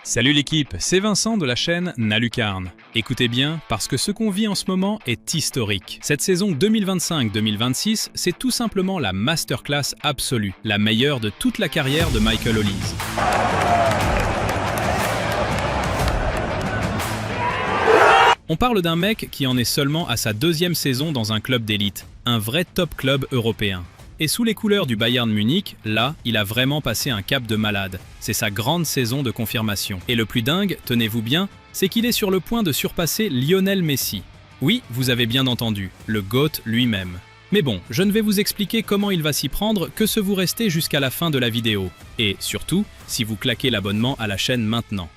Salut l'équipe, c'est Vincent de la chaîne Nalucarne. Écoutez bien, parce que ce qu'on vit en ce moment est historique. Cette saison 2025-2026, c'est tout simplement la masterclass absolue, la meilleure de toute la carrière de Michael Hollis. On parle d'un mec qui en est seulement à sa deuxième saison dans un club d'élite, un vrai top club européen. Et sous les couleurs du Bayern Munich, là, il a vraiment passé un cap de malade. C'est sa grande saison de confirmation. Et le plus dingue, tenez-vous bien, c'est qu'il est sur le point de surpasser Lionel Messi. Oui, vous avez bien entendu, le GOAT lui-même. Mais bon, je ne vais vous expliquer comment il va s'y prendre que si vous restez jusqu'à la fin de la vidéo. Et surtout, si vous claquez l'abonnement à la chaîne maintenant.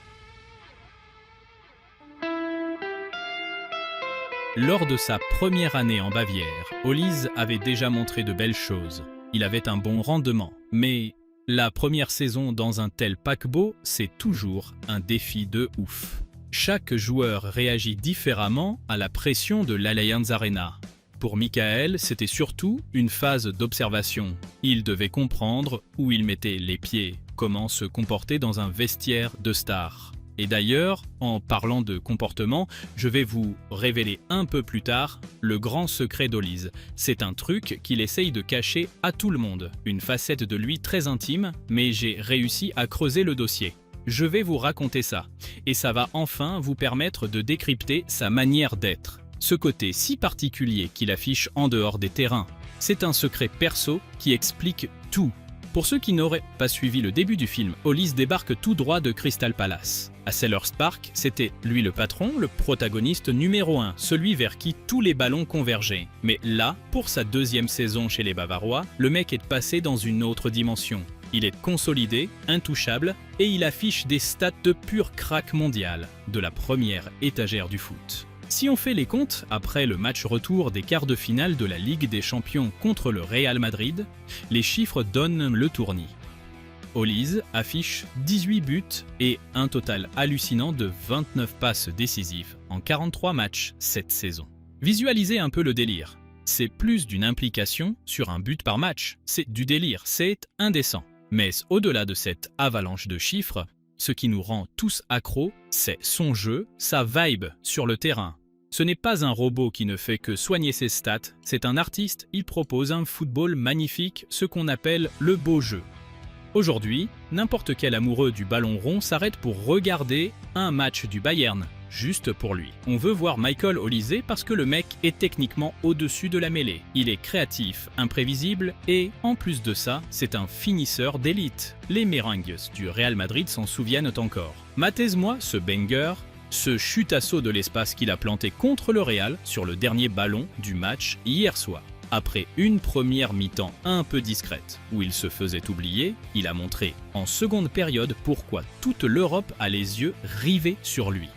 Lors de sa première année en Bavière, Hollis avait déjà montré de belles choses. Il avait un bon rendement. Mais la première saison dans un tel paquebot, c'est toujours un défi de ouf. Chaque joueur réagit différemment à la pression de l'Allianz Arena. Pour Michael, c'était surtout une phase d'observation. Il devait comprendre où il mettait les pieds, comment se comporter dans un vestiaire de stars. Et d'ailleurs, en parlant de comportement, je vais vous révéler un peu plus tard le grand secret d'Hollis. C'est un truc qu'il essaye de cacher à tout le monde. Une facette de lui très intime, mais j'ai réussi à creuser le dossier. Je vais vous raconter ça. Et ça va enfin vous permettre de décrypter sa manière d'être. Ce côté si particulier qu'il affiche en dehors des terrains. C'est un secret perso qui explique tout. Pour ceux qui n'auraient pas suivi le début du film, Hollis débarque tout droit de Crystal Palace. À Selhurst Park, c'était lui le patron, le protagoniste numéro 1, celui vers qui tous les ballons convergeaient. Mais là, pour sa deuxième saison chez les Bavarois, le mec est passé dans une autre dimension. Il est consolidé, intouchable, et il affiche des stats de pur crack mondial, de la première étagère du foot. Si on fait les comptes, après le match retour des quarts de finale de la Ligue des Champions contre le Real Madrid, les chiffres donnent le tournis. Hollis affiche 18 buts et un total hallucinant de 29 passes décisives en 43 matchs cette saison. Visualisez un peu le délire. C'est plus d'une implication sur un but par match. C'est du délire, c'est indécent. Mais au-delà de cette avalanche de chiffres, ce qui nous rend tous accros, c'est son jeu, sa vibe sur le terrain. Ce n'est pas un robot qui ne fait que soigner ses stats, c'est un artiste, il propose un football magnifique, ce qu'on appelle le beau jeu. Aujourd'hui, n'importe quel amoureux du ballon rond s'arrête pour regarder un match du Bayern, juste pour lui. On veut voir Michael Hollis parce que le mec est techniquement au-dessus de la mêlée. Il est créatif, imprévisible et, en plus de ça, c'est un finisseur d'élite. Les Merengues du Real Madrid s'en souviennent encore. Matez-moi ce banger, ce chute-assaut de l'espace qu'il a planté contre le Real sur le dernier ballon du match hier soir. Après une première mi-temps un peu discrète, où il se faisait oublier, il a montré en seconde période pourquoi toute l'Europe a les yeux rivés sur lui.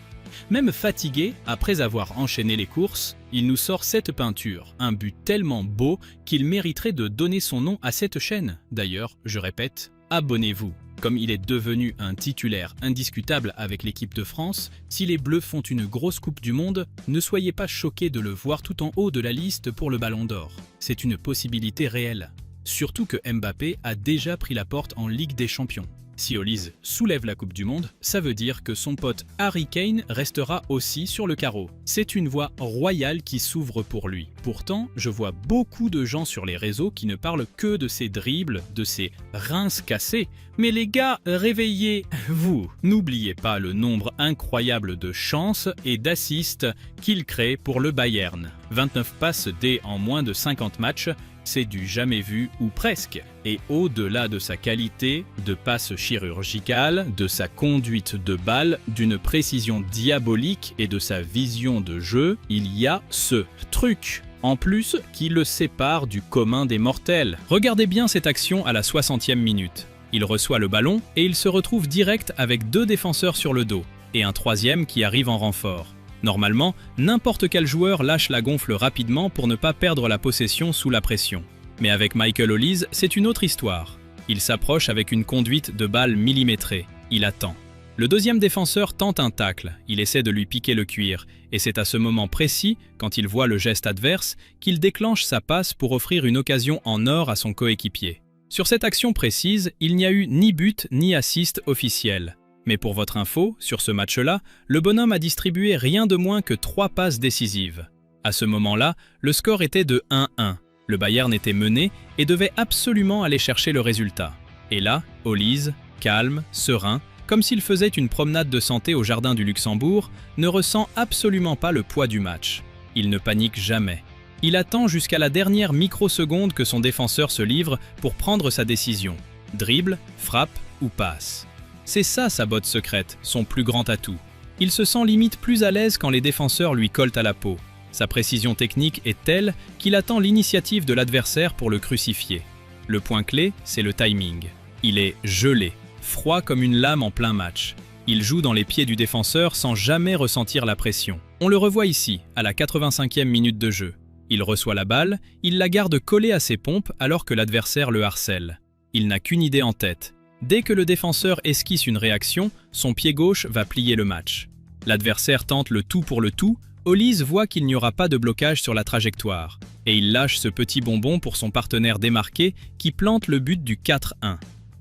Même fatigué, après avoir enchaîné les courses, il nous sort cette peinture, un but tellement beau qu'il mériterait de donner son nom à cette chaîne. D'ailleurs, je répète, abonnez-vous. Comme il est devenu un titulaire indiscutable avec l'équipe de France, si les Bleus font une grosse Coupe du Monde, ne soyez pas choqués de le voir tout en haut de la liste pour le Ballon d'Or. C'est une possibilité réelle. Surtout que Mbappé a déjà pris la porte en Ligue des Champions. Si Hollis soulève la Coupe du Monde, ça veut dire que son pote Harry Kane restera aussi sur le carreau. C'est une voie royale qui s'ouvre pour lui. Pourtant, je vois beaucoup de gens sur les réseaux qui ne parlent que de ses dribbles, de ses rinces cassées. Mais les gars, réveillez-vous! N'oubliez pas le nombre incroyable de chances et d'assists qu'il crée pour le Bayern. 29 passes D en moins de 50 matchs, c'est du jamais vu ou presque. Et au-delà de sa qualité de passe chirurgicale, de sa conduite de balle, d'une précision diabolique et de sa vision de jeu, il y a ce truc en plus qui le sépare du commun des mortels. Regardez bien cette action à la 60e minute. Il reçoit le ballon et il se retrouve direct avec 2 défenseurs sur le dos et un troisième qui arrive en renfort. Normalement, n'importe quel joueur lâche la gonfle rapidement pour ne pas perdre la possession sous la pression. Mais avec Michael Hollis, c'est une autre histoire. Il s'approche avec une conduite de balle millimétrée. Il attend. Le deuxième défenseur tente un tacle. Il essaie de lui piquer le cuir. Et c'est à ce moment précis, quand il voit le geste adverse, qu'il déclenche sa passe pour offrir une occasion en or à son coéquipier. Sur cette action précise, il n'y a eu ni but ni assist officiel. Mais pour votre info, sur ce match-là, le bonhomme a distribué rien de moins que 3 passes décisives. À ce moment-là, le score était de 1-1. Le Bayern était mené et devait absolument aller chercher le résultat. Et là, Olise, calme, serein, comme s'il faisait une promenade de santé au jardin du Luxembourg, ne ressent absolument pas le poids du match. Il ne panique jamais. Il attend jusqu'à la dernière microseconde que son défenseur se livre pour prendre sa décision. Dribble, frappe ou passe. C'est ça sa botte secrète, son plus grand atout. Il se sent limite plus à l'aise quand les défenseurs lui collent à la peau. Sa précision technique est telle qu'il attend l'initiative de l'adversaire pour le crucifier. Le point clé, c'est le timing. Il est gelé, froid comme une lame en plein match. Il joue dans les pieds du défenseur sans jamais ressentir la pression. On le revoit ici, à la 85e minute de jeu. Il reçoit la balle, il la garde collée à ses pompes alors que l'adversaire le harcèle. Il n'a qu'une idée en tête. Dès que le défenseur esquisse une réaction, son pied gauche va plier le match. L'adversaire tente le tout pour le tout. Olise voit qu'il n'y aura pas de blocage sur la trajectoire, et il lâche ce petit bonbon pour son partenaire démarqué qui plante le but du 4-1.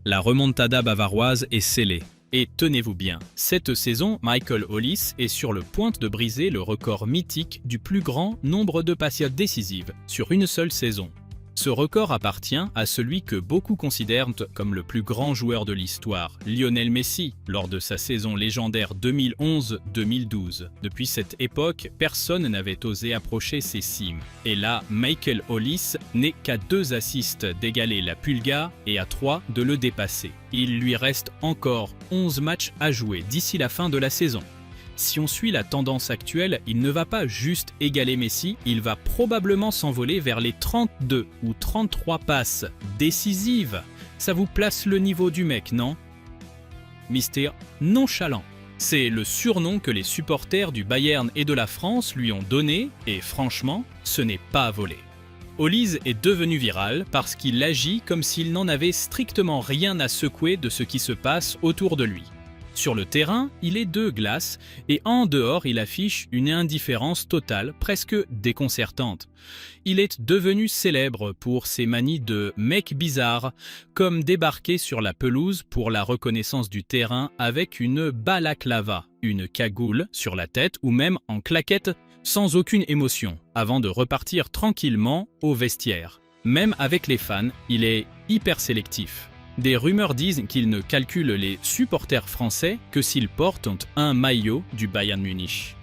La remontada bavaroise est scellée. Et tenez-vous bien, cette saison, Michael Olise est sur le point de briser le record mythique du plus grand nombre de passes décisives sur une seule saison. Ce record appartient à celui que beaucoup considèrent comme le plus grand joueur de l'histoire, Lionel Messi, lors de sa saison légendaire 2011-2012. Depuis cette époque, personne n'avait osé approcher ses cimes. Et là, Michael Olise n'est qu'à 2 assists d'égaler la Pulga et à 3 de le dépasser. Il lui reste encore 11 matchs à jouer d'ici la fin de la saison. Si on suit la tendance actuelle, il ne va pas juste égaler Messi, il va probablement s'envoler vers les 32 ou 33 passes décisives. Ça vous place le niveau du mec, non? Mister Nonchalant. C'est le surnom que les supporters du Bayern et de la France lui ont donné, et franchement, ce n'est pas à voler. Olise est devenu viral parce qu'il agit comme s'il n'en avait strictement rien à secouer de ce qui se passe autour de lui. Sur le terrain, il est de glace et en dehors, il affiche une indifférence totale, presque déconcertante. Il est devenu célèbre pour ses manies de mec bizarre, comme débarquer sur la pelouse pour la reconnaissance du terrain avec une balaclava, une cagoule sur la tête ou même en claquette sans aucune émotion, avant de repartir tranquillement au vestiaire. Même avec les fans, il est hyper sélectif. Des rumeurs disent qu'il ne calcule les supporters français que s'ils portent un maillot du Bayern Munich.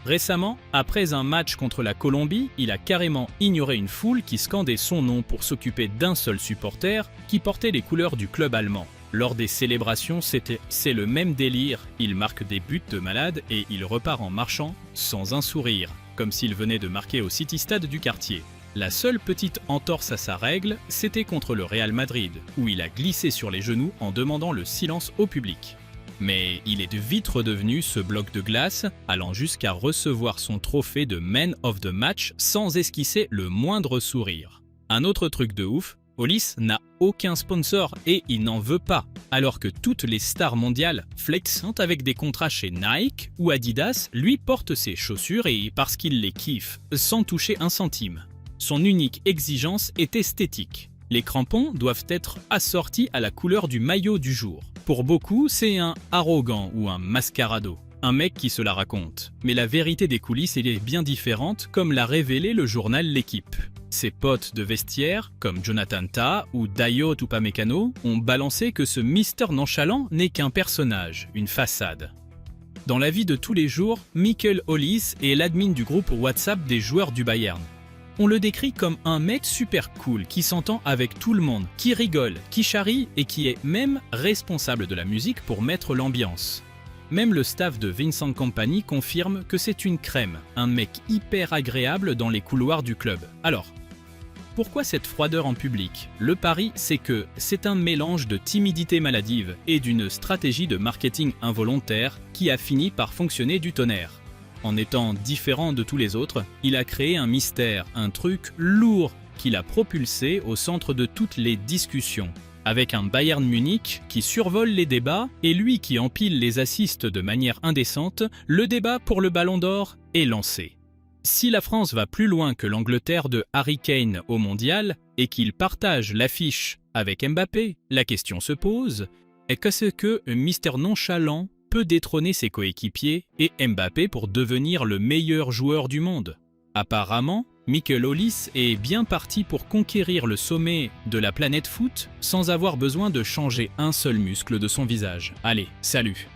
Récemment, après un match contre la Colombie, il a carrément ignoré une foule qui scandait son nom pour s'occuper d'un seul supporter qui portait les couleurs du club allemand. Lors des célébrations, c'est le même délire, il marque des buts de malade et il repart en marchant sans un sourire, comme s'il venait de marquer au City Stade du quartier. La seule petite entorse à sa règle, c'était contre le Real Madrid, où il a glissé sur les genoux en demandant le silence au public. Mais il est vite redevenu ce bloc de glace, allant jusqu'à recevoir son trophée de Man of the Match sans esquisser le moindre sourire. Un autre truc de ouf, Olise n'a aucun sponsor et il n'en veut pas, alors que toutes les stars mondiales flexant avec des contrats chez Nike ou Adidas lui portent ses chaussures et parce qu'il les kiffe, sans toucher un centime. Son unique exigence est esthétique. Les crampons doivent être assortis à la couleur du maillot du jour. Pour beaucoup, c'est un arrogant ou un mascarado, un mec qui se la raconte. Mais la vérité des coulisses est bien différente, comme l'a révélé le journal L'Équipe. Ses potes de vestiaire, comme Jonathan Tah ou Dayot Upamecano, ont balancé que ce Mister Nonchalant n'est qu'un personnage, une façade. Dans la vie de tous les jours, Michael Olise est l'admin du groupe WhatsApp des joueurs du Bayern. On le décrit comme un mec super cool qui s'entend avec tout le monde, qui rigole, qui charrie et qui est même responsable de la musique pour mettre l'ambiance. Même le staff de Vincent Kompany confirme que c'est une crème, un mec hyper agréable dans les couloirs du club. Alors, pourquoi cette froideur en public? Le pari, c'est que c'est un mélange de timidité maladive et d'une stratégie de marketing involontaire qui a fini par fonctionner du tonnerre. En étant différent de tous les autres, il a créé un mystère, un truc lourd qu'il a propulsé au centre de toutes les discussions. Avec un Bayern Munich qui survole les débats et lui qui empile les assists de manière indécente, le débat pour le Ballon d'Or est lancé. Si la France va plus loin que l'Angleterre de Harry Kane au Mondial et qu'il partage l'affiche avec Mbappé, la question se pose, est qu'est-ce que Mister Nonchalant peut détrôner ses coéquipiers et Mbappé pour devenir le meilleur joueur du monde. Apparemment, Michael Ollis est bien parti pour conquérir le sommet de la planète foot sans avoir besoin de changer un seul muscle de son visage. Allez, salut!